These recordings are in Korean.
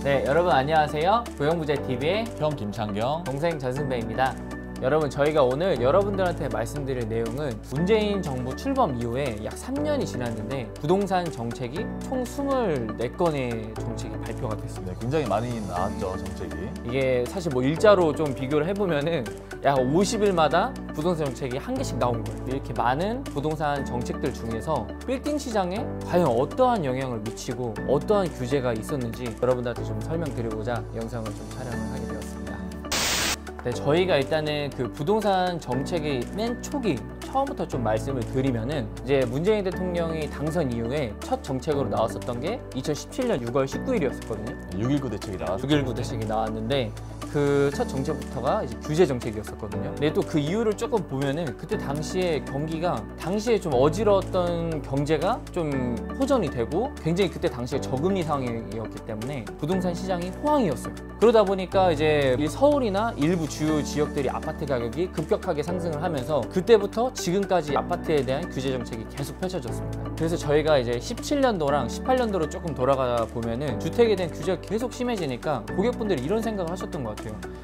네, 여러분 안녕하세요. 고용부재TV의 형 김창경, 동생 전승배입니다. 여러분, 저희가 오늘 여러분들한테 말씀드릴 내용은 문재인 정부 출범 이후에 약 3년이 지났는데 부동산 정책이 총 24건의 정책이 발표가 됐습니다. 네, 굉장히 많이 나왔죠, 정책이. 이게 사실 뭐 일자로 좀 비교를 해보면은 약 50일마다 부동산 정책이 한 개씩 나온 거예요. 이렇게 많은 부동산 정책들 중에서 빌딩 시장에 과연 어떠한 영향을 미치고 어떠한 규제가 있었는지 여러분들한테 좀 설명드리고자 영상을 좀 촬영을 하게 되었습니다. 네, 저희가 일단은 그 부동산 정책의 맨 초기 처음부터 좀 말씀을 드리면은 이제 문재인 대통령이 당선 이후에 첫 정책으로 나왔었던 게 2017년 6월 19일이었었거든요. 6.19 대책이 나왔죠. 6.19 대책이 나왔는데 그 첫 정책부터가 이제 규제 정책이었었거든요. 근데 또 그 이유를 조금 보면은 그때 당시에 경기가 당시에 좀 어지러웠던 경제가 좀 호전이 되고 굉장히 그때 당시에 저금리 상황이었기 때문에 부동산 시장이 호황이었어요. 그러다 보니까 이제 서울이나 일부 주요 지역들이 아파트 가격이 급격하게 상승을 하면서 그때부터 지금까지 아파트에 대한 규제 정책이 계속 펼쳐졌습니다. 그래서 저희가 이제 17년도랑 18년도로 조금 돌아가 보면은 주택에 대한 규제가 계속 심해지니까 고객분들이 이런 생각을 하셨던 것 같아요.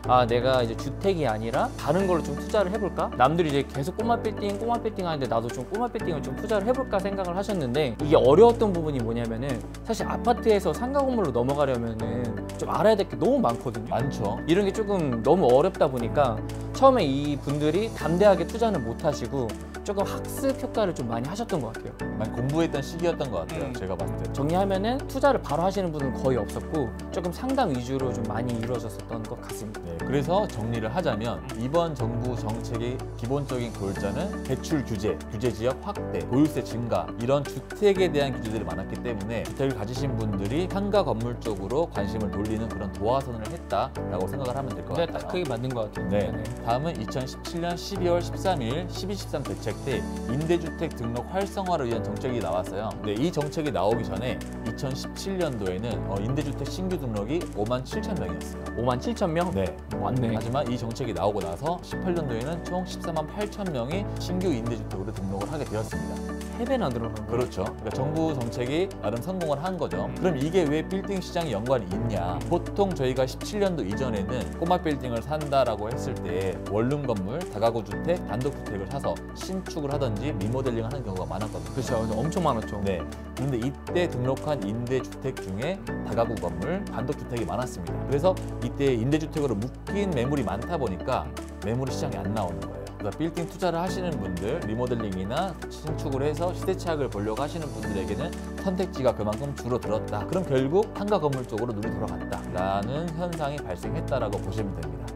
아, 내가 이제 주택이 아니라 다른 걸로 좀 투자를 해볼까? 남들이 이제 계속 꼬마 빌딩 하는데 나도 좀 꼬마 빌딩을 좀 투자를 해볼까 생각을 하셨는데, 이게 어려웠던 부분이 뭐냐면은 사실 아파트에서 상가 건물로 넘어가려면은 좀 알아야 될 게 너무 많거든요. 많죠. 이런 게 조금 너무 어렵다 보니까 처음에 이 분들이 담대하게 투자는 못 하시고 조금 학습 효과를 좀 많이 하셨던 것 같아요. 많이 공부했던 시기였던 것 같아요. 제가 봤을 때. 정리하면은 투자를 바로 하시는 분은 거의 없었고 조금 상담 위주로 좀 많이 이루어졌었던 것 같습니다. 네, 그래서 정리를 하자면 이번 정부 정책의 기본적인 골자는 대출 규제, 규제 지역 확대, 보유세 증가 이런 주택에 대한 규제들이 많았기 때문에 주택을 가지신 분들이 상가 건물 쪽으로 관심을 돌리는 그런 도화선을 했다라고 생각을 하면 될 것 네, 같아요. 딱 그게 맞는 것 같아요. 네. 다음은 2017년 12월 13일 12.13 대책 때 임대주택 등록 활성화를 위한 정책이 나왔어요. 네, 이 정책이 나오기 전에 2017년도에는 임대주택 신규 등록이 57,000명이었어요. 57,000명? 네. 맞네. 하지만 이 정책이 나오고 나서 18년도에는 총 148,000명이 신규 임대주택으로 등록을 하게 되었습니다. 3배나 늘어난 거예요. 그렇죠. 그러니까 정부 정책이 나름 성공을 한 거죠. 그럼 이게 왜 빌딩 시장에 연관이 있냐? 보통 저희가 17년도 이전에는 꼬마 빌딩을 산다라고 했을 때 원룸 건물, 다가구 주택, 단독 주택을 사서 신축을 하든지 리모델링을 하는 경우가 많았거든요. 그렇죠. 엄청 많았죠. 네. 그런데 이때 등록한 임대주택 중에 다가구 건물, 단독 주택이 많았습니다. 그래서 이때 임대주택으로 묶인 매물이 많다 보니까 매물이 시장에 안 나오는 거예요. 그래서 빌딩 투자를 하시는 분들, 리모델링이나 신축을 해서 시대착을 보려고 하시는 분들에게는 선택지가 그만큼 줄어들었다. 그럼 결국 상가 건물 쪽으로 눈이 돌아갔다라는 현상이 발생했다라고 보시면 됩니다.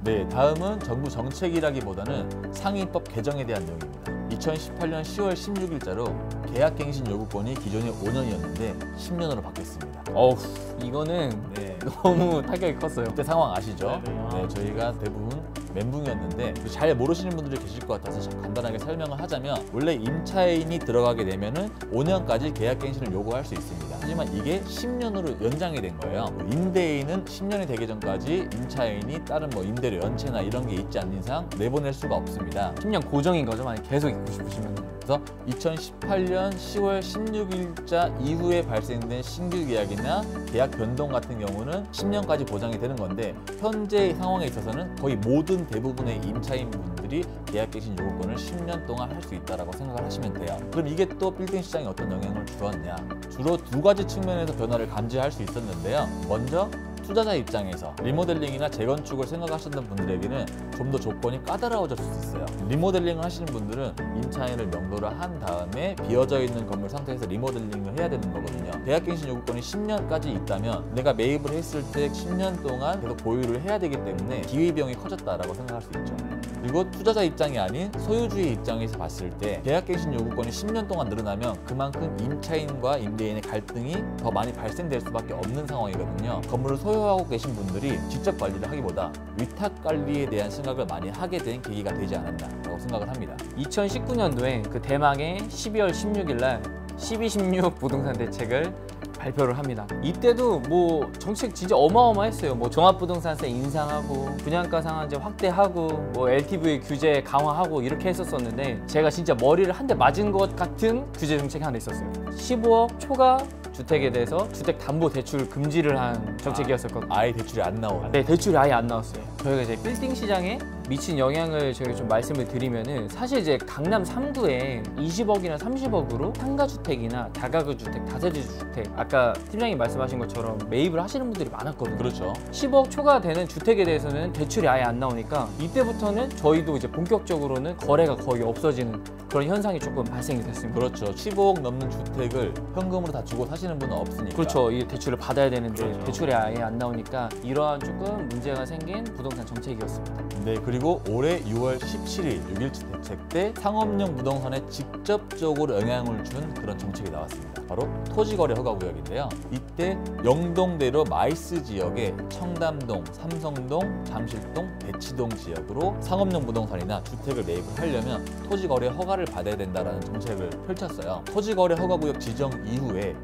네, 다음은 정부 정책이라기보다는 상임법 개정에 대한 내용입니다. 2018년 10월 16일자로 계약갱신 요구권이 기존에 5년이었는데 10년으로 바뀌었습니다. 어우, 이거는 네. 너무 타격이 컸어요. 그때 상황 아시죠? 네. 네, 저희가 대부분 멘붕이었는데 잘 모르시는 분들이 계실 것 같아서 간단하게 설명을 하자면 원래 임차인이 들어가게 되면은 5년까지 계약갱신을 요구할 수 있습니다. 하지만 이게 10년으로 연장이 된 거예요. 임대인은 10년이 되기 전까지 임차인이 다른 임대료 연체나 이런 게 있지 않는 이상 내보낼 수가 없습니다. 10년 고정인 거죠, 만약 계속 있고 싶으시면. 그래서 2018년 10월 16일자 이후에 발생된 신규 계약이나 계약 변동 같은 경우는 10년까지 보장이 되는 건데, 현재 상황에 있어서는 거의 모든 대부분의 임차인분들이 계약갱신 요구권을 10년 동안 할 수 있다고 생각을 하시면 돼요. 그럼 이게 또 빌딩 시장에 어떤 영향을 주었냐? 주로 두 가지 측면에서 변화를 감지할 수 있었는데요. 먼저 투자자 입장에서 리모델링이나 재건축을 생각하시는 분들에게는 좀 더 조건이 까다로워질 수 있어요. 리모델링을 하시는 분들은 임차인을 명도를 한 다음에 비어져 있는 건물 상태에서 리모델링을 해야 되는 거거든요. 계약갱신 요구권이 10년까지 있다면 내가 매입을 했을 때 10년 동안 계속 보유를 해야 되기 때문에 기회비용이 커졌다라고 생각할 수 있죠. 그리고 투자자 입장이 아닌 소유주의 입장에서 봤을 때 계약갱신 요구권이 10년 동안 늘어나면 그만큼 임차인과 임대인의 갈등이 더 많이 발생될 수밖에 없는 상황이거든요. 건물을 소유하고 계신 분들이 직접 관리를 하기보다 위탁 관리에 대한 생각을 많이 하게 된 계기가 되지 않았나라고 생각을 합니다. 2019년도에 그 대망의 12월 16일 날 12.16 부동산 대책을 발표를 합니다. 이때도 뭐 정책 진짜 어마어마했어요. 뭐 종합부동산세 인상하고 분양가 상한제 확대하고 뭐 LTV 규제 강화하고 이렇게 했었었는데, 제가 진짜 머리를 한 대 맞은 것 같은 규제 정책이 하나 있었어요. 15억 초과 주택에 대해서 주택담보대출 금지를 한 정책이었었거든요. 아예 대출이 안 나오는. 네, 대출이 아예 안 나왔어요. 저희가 이제 빌딩 시장에 미친 영향을 저희가 좀 말씀을 드리면은 사실 이제 강남 3구에 20억이나 30억으로 상가주택이나 다가구 주택, 다세대 주택 아까 팀장님 말씀하신 것처럼 매입을 하시는 분들이 많았거든요. 그렇죠. 10억 초과 되는 주택에 대해서는 대출이 아예 안 나오니까 이때부터는 저희도 이제 본격적으로는 거래가 거의 없어지는 그런 현상이 조금 발생이 됐습니다. 그렇죠. 15억 넘는 주택을 현금으로 다 주고 사시는 분은 없으니까. 그렇죠. 이 대출을 받아야 되는데 그렇죠. 대출이 아예 안 나오니까 이러한 조금 문제가 생긴 부동산 정책이었습니다. 네, 그리고 올해 6월 17일 6.17 대책 때 상업용 부동산에 직접적으로 영향을 준 그런 정책이 나왔습니다. 바로 토지거래 허가구역인데요. 이때 영동대로 마이스 지역의 청담동, 삼성동, 잠실동, 대치동 지역으로 상업용 부동산이나 주택을 매입을 하려면 토지거래 허가를 받아야 된다는 정책을 펼쳤어요. 토지거래 허가구역 지정 이후에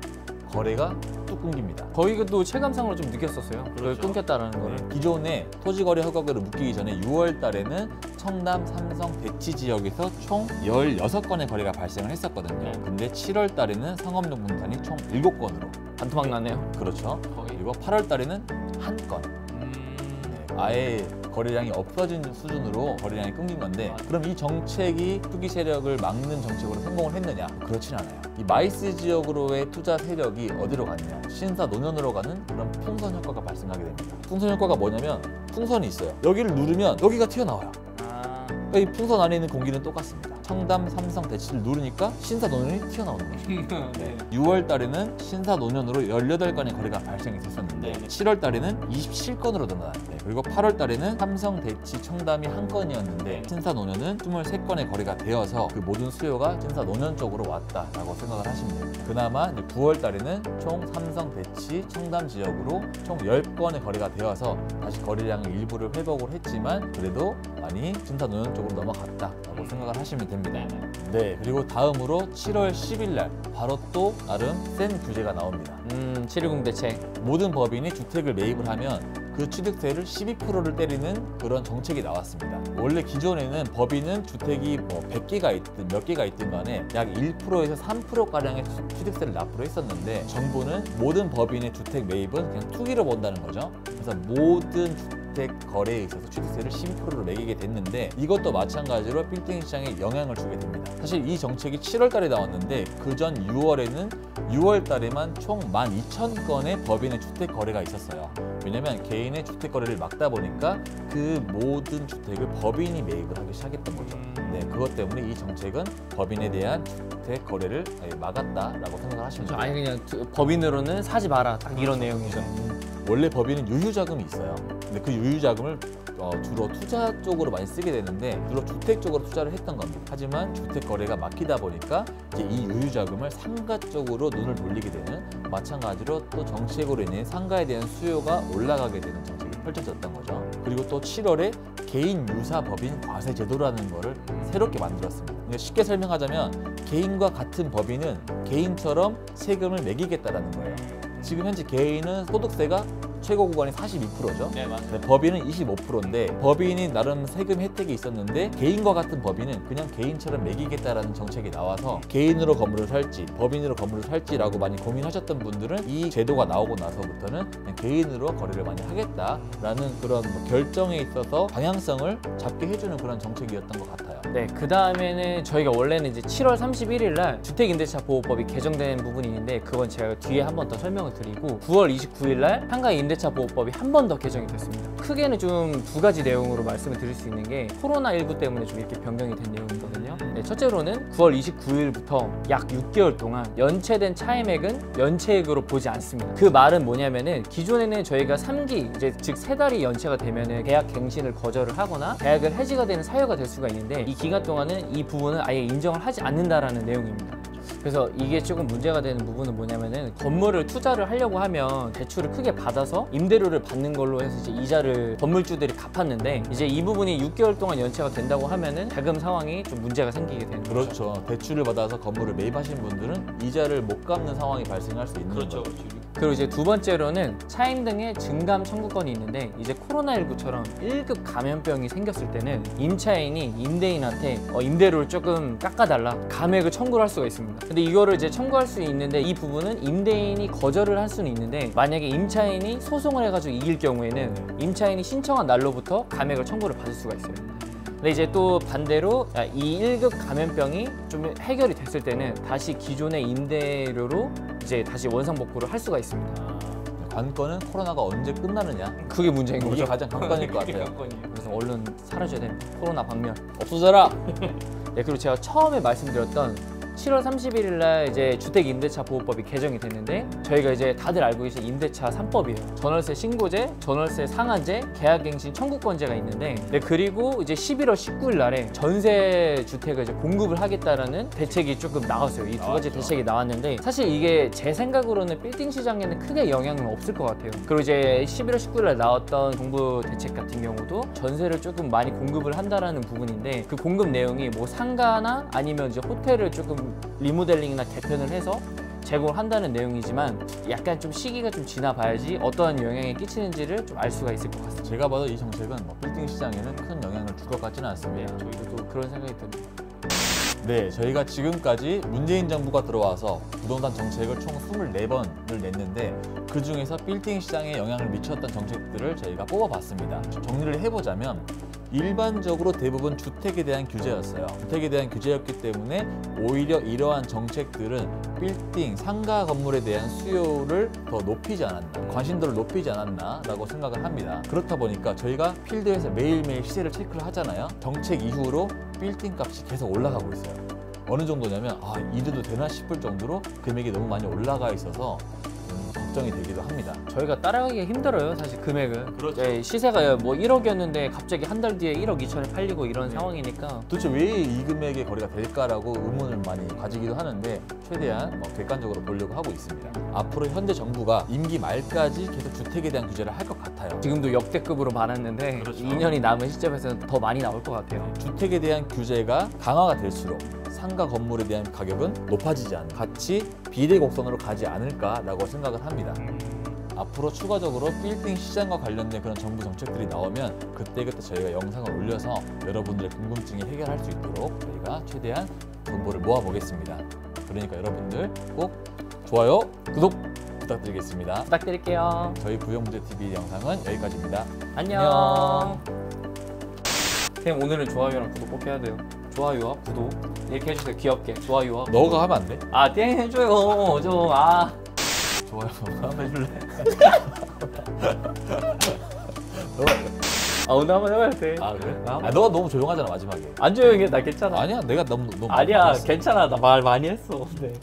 거래가 뚝 끊깁니다. 저희도 체감상으로 좀 느꼈었어요. 그걸 그렇죠. 끊겼다라는 거를. 기존에 토지거래 허가를 묶이기 전에 6월 달에는 청담, 삼성, 대치 지역에서 총 16건의 거래가 발생을 했었거든요. 근데 7월 달에는 상업용 부동산이 총 7건으로. 반토막 나네요. 그렇죠. 그리고 8월 달에는 1건. 네, 아예 거래량이 없어진 수준으로 거래량이 끊긴 건데 그럼 이 정책이 투기 세력을 막는 정책으로 성공을 했느냐? 그렇진 않아요. 이 마이스 지역으로의 투자 세력이 어디로 갔냐? 신사 노년으로 가는 그런 풍선 효과가 발생하게 됩니다. 풍선 효과가 뭐냐면 풍선이 있어요. 여기를 누르면 여기가 튀어나와요. 그러니까 이 풍선 안에 있는 공기는 똑같습니다. 청담, 삼성, 대치를 누르니까 신사 노년이 튀어나오는 거죠. 네. 6월 달에는 신사 노년으로 18건의 거래가 발생이 됐었는데 7월 달에는 27건으로 늘어나요. 네. 그리고 8월 달에는 삼성, 대치, 청담이 1건이었는데 신사 노년은 23건의 거래가 되어서 그 모든 수요가 신사 노년 쪽으로 왔다라고 생각을 하시면 됩니다. 그나마 이제 9월 달에는 총 삼성, 대치, 청담 지역으로 총 10건의 거래가 되어서 다시 거래량을 일부를 회복을 했지만 그래도 많이 신사 노년 쪽으로 넘어갔다라고 생각을 하시면 됩니다. 네, 그리고 다음으로 7월 10일 날 바로 또 나름 센 규제가 나옵니다. 710 대책. 모든 법인이 주택을 매입을 하면 그 취득세를 12%를 때리는 그런 정책이 나왔습니다. 원래 기존에는 법인은 주택이 뭐 100개가 있든 몇 개가 있든 간에 약 1%에서 3%가량의 취득세를 납부를 했었는데 정부는 모든 법인의 주택 매입은 그냥 투기로 본다는 거죠. 그래서 모든 주택 거래에 있어서 취득세를 12%로 매기게 됐는데 이것도 마찬가지로 빌딩 시장에 영향을 주게 됩니다. 사실 이 정책이 7월 달에 나왔는데 그전 6월에는 6월 달에만 총 12,000건의 법인의 주택 거래가 있었어요. 왜냐면 개인의 주택 거래를 막다 보니까 그 모든 주택을 법인이 매입을 하기 시작했던 거죠. 네, 그것 때문에 이 정책은 법인에 대한 주택 거래를 막았다라고 생각을 하시면 돼요. 아예 그냥 법인으로는 사지 마라. 딱 이런 내용이죠. 원래 법인은 유휴자금이 있어요. 근데 그 유휴자금을 주로 투자 쪽으로 많이 쓰게 되는데 주로 주택 쪽으로 투자를 했던 겁니다. 하지만 주택 거래가 막히다 보니까 이제 이 유휴자금을 상가 쪽으로 눈을 돌리게 되는 마찬가지로 또 정책으로 인해 상가에 대한 수요가 올라가게 되는 정책이 펼쳐졌던 거죠. 그리고 또 7월에 개인 유사 법인 과세 제도라는 거를 새롭게 만들었습니다. 그러니까 쉽게 설명하자면 개인과 같은 법인은 개인처럼 세금을 매기겠다라는 거예요. 지금 현재 개인은 소득세가 최고 구간이 42%죠. 네, 맞아요. 법인은 25%인데 법인이 나름 세금 혜택이 있었는데 개인과 같은 법인은 그냥 개인처럼 매기겠다라는 정책이 나와서 개인으로 건물을 살지 법인으로 건물을 살지라고 많이 고민하셨던 분들은 이 제도가 나오고 나서부터는 그냥 개인으로 거래를 많이 하겠다라는 그런 결정에 있어서 방향성을 잡게 해주는 그런 정책이었던 것 같아요. 네, 그 다음에는 저희가 원래는 이제 7월 31일 날 주택임대차 보호법이 개정된 부분이 있는데 그건 제가 뒤에 한 번 더 설명을 드리고 9월 29일 날 상가 임대차 보호법이 한 번 더 개정이 됐습니다. 크게는 좀 두 가지 내용으로 말씀을 드릴 수 있는 게 코로나19 때문에 좀 이렇게 변경이 된 내용이거든요. 네, 첫째로는 9월 29일부터 약 6개월 동안 연체된 차액은 연체액으로 보지 않습니다. 그 말은 뭐냐면은 기존에는 저희가 3기 이제 즉 3달이 연체가 되면은 계약 갱신을 거절을 하거나 계약을 해지가 되는 사유가 될 수가 있는데 이 기간 동안은 이 부분을 아예 인정을 하지 않는다라는 내용입니다. 그래서 이게 조금 문제가 되는 부분은 뭐냐면은 건물을 투자를 하려고 하면 대출을 크게 받아서 임대료를 받는 걸로 해서 이제 이자를 건물주들이 갚았는데 이제 이 부분이 6개월 동안 연체가 된다고 하면은 자금 상황이 좀 문제가 생기게 되는 거죠. 그렇죠. 대출을 받아서 건물을 매입하신 분들은 이자를 못 갚는 상황이 발생할 수 있는 거죠. 그렇죠. 그리고 이제 두 번째로는 차임 등의 증감 청구권이 있는데 이제 코로나19처럼 1급 감염병이 생겼을 때는 임차인이 임대인한테 임대료를 조금 깎아달라 감액을 청구를 할 수가 있습니다. 근데 이거를 이제 청구할 수 있는데 이 부분은 임대인이 거절을 할 수는 있는데 만약에 임차인이 소송을 해가지고 이길 경우에는 임차인이 신청한 날로부터 감액을 청구를 받을 수가 있어요. 근데 이제 또 반대로 이 1급 감염병이 좀 해결이 됐을 때는 다시 기존의 임대료로 이제 다시 원상복구를 할 수가 있습니다. 관건은 코로나가 언제 끝나느냐. 그게 문제인 이게 거죠. 가장 관건일 것 같아요. 그래서 얼른 사라져야 됩니다. 코로나 박멸. 없어져라. 네, 그리고 제가 처음에 말씀드렸던 7월 31일 날 이제 주택임대차 보호법이 개정이 됐는데 저희가 이제 다들 알고 계신 임대차 3법이에요. 전월세 신고제, 전월세 상한제, 계약갱신 청구권제가 있는데 네, 그리고 이제 11월 19일 날에 전세 주택을 이제 공급을 하겠다라는 대책이 조금 나왔어요. 이 두 가지 대책이 나왔는데 사실 이게 제 생각으로는 빌딩 시장에는 크게 영향은 없을 것 같아요. 그리고 이제 11월 19일 날 나왔던 정부 대책 같은 경우도 전세를 조금 많이 공급을 한다라는 부분인데 그 공급 내용이 뭐 상가나 아니면 이제 호텔을 조금 리모델링이나 개편을 해서 제공을 한다는 내용이지만 약간 좀 시기가 좀 지나봐야지 어떠한 영향이 끼치는지를 좀 알 수가 있을 것 같습니다. 제가 봐도 이 정책은 빌딩 시장에는 큰 영향을 줄 것 같지는 않습니다. 저희도 또 그런 생각이 듭니다. 네, 저희가 지금까지 문재인 정부가 들어와서 부동산 정책을 총 24번을 냈는데 그 중에서 빌딩 시장에 영향을 미쳤던 정책들을 저희가 뽑아봤습니다. 정리를 해보자면 일반적으로 대부분 주택에 대한 규제였어요. 주택에 대한 규제였기 때문에 오히려 이러한 정책들은 빌딩, 상가 건물에 대한 수요를 더 높이지 않았나, 관심도를 높이지 않았나 라고 생각을 합니다. 그렇다 보니까 저희가 필드에서 매일매일 시세를 체크를 하잖아요. 정책 이후로 빌딩 값이 계속 올라가고 있어요. 어느 정도냐면 이래도 되나 싶을 정도로 금액이 너무 많이 올라가 있어서 걱정이 되기도 합니다. 저희가 따라가기가 힘들어요, 사실 금액은. 그렇죠. 네, 시세가 뭐 1억이었는데 갑자기 한 달 뒤에 1억 2천에 팔리고 이런 상황이니까 도대체 왜 이 금액의 거래가 될까라고 의문을 많이 가지기도 하는데 최대한 객관적으로 보려고 하고 있습니다. 앞으로 현재 정부가 임기 말까지 계속 주택에 대한 규제를 할 것 같아요. 지금도 역대급으로 많았는데 그렇죠. 2년이 남은 시점에서는 더 많이 나올 것 같아요. 주택에 대한 규제가 강화가 될수록 상가 건물에 대한 가격은 높아지지 않는 같이 비례곡선으로 가지 않을까라고 생각을 합니다. 앞으로 추가적으로 빌딩 시장과 관련된 그런 정부 정책들이 나오면 그때그때 저희가 영상을 올려서 여러분들의 궁금증이 해결할 수 있도록 저희가 최대한 정보를 모아보겠습니다. 그러니까 여러분들 꼭 좋아요, 구독 부탁드리겠습니다. 부탁드릴게요. 저희 부영문제TV 영상은 여기까지입니다. 안녕. 선생님 오늘은 좋아요랑 구독 꼭 해야 돼요. 좋아요와 구독 이렇게 해주세요. 귀엽게 좋아요와 구독. 너가 하면 안 돼? 땡 해줘요. 좀 좋아요 한번 해줄래? 오늘 한번 해봐야 돼. 그래? 너가 너무 조용하잖아 마지막에. 안 조용해. 나 괜찮아. 아니야 내가 너무 아니야 많이 했어. 괜찮아. 나 말 많이 했어. 네.